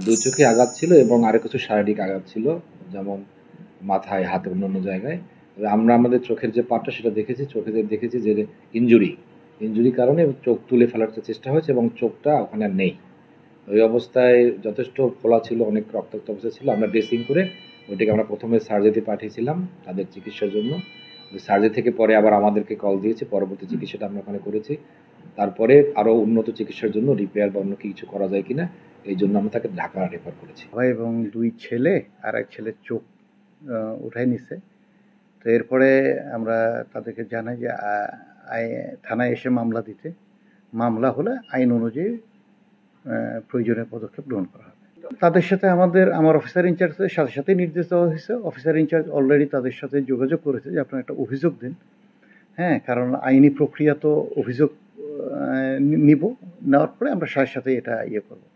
দুই চোখে আঘাত ছিল এবং আরো কিছু শারীরিক আঘাত ছিল, যেমন মাথায়, হাতে, অন্যান্য জায়গায়। তবে আমরা আমাদের চোখের যে পার্টটা সেটা দেখেছি, চোখে দেখেছি যে ইনজুরির কারণে চোখ তুলে ফেলার চেষ্টা হয়েছে এবং চোখটা ওখানে আর নেই। ওই অবস্থায় যথেষ্ট ফোলা ছিল, অনেক রক্তাক্ত অবস্থা ছিল। আমরা ড্রেসিং করে ওইটাকে আমরা প্রথমে সার্জারিতে পাঠিয়েছিলাম তাদের চিকিৎসার জন্য। সার্জারি থেকে পরে আবার আমাদেরকে কল দিয়েছে, পরবর্তী চিকিৎসাটা আমরা ওখানে করেছি। তারপরে আরও উন্নত চিকিৎসার জন্য রিপেয়ার বা অন্য কিছু করা যায় কিনা এই জন্য আমরা তাকে ঢাকা রেফার করেছি। এবং 2 ছেলে আর এক ছেলের চোখ উঠাই নিছে। তো এরপরে আমরা তাদেরকে জানাই যে থানায় এসে মামলা দিতে, মামলা হলে আইন অনুযায়ী প্রয়োজনীয় পদক্ষেপ গ্রহণ করা হবে। তাদের সাথে আমার অফিসার ইনচার্জের সাথে সাথে নির্দেশ দেওয়া হয়েছে। অফিসার ইনচার্জ অলরেডি তাদের সাথে যোগাযোগ করেছে যে আপনারা একটা অভিযোগ দিন। হ্যাঁ, কারণ আইনি প্রক্রিয়া তো অভিযোগ নেওয়ার পরে আমরা সাথে সাথে এটা করবো।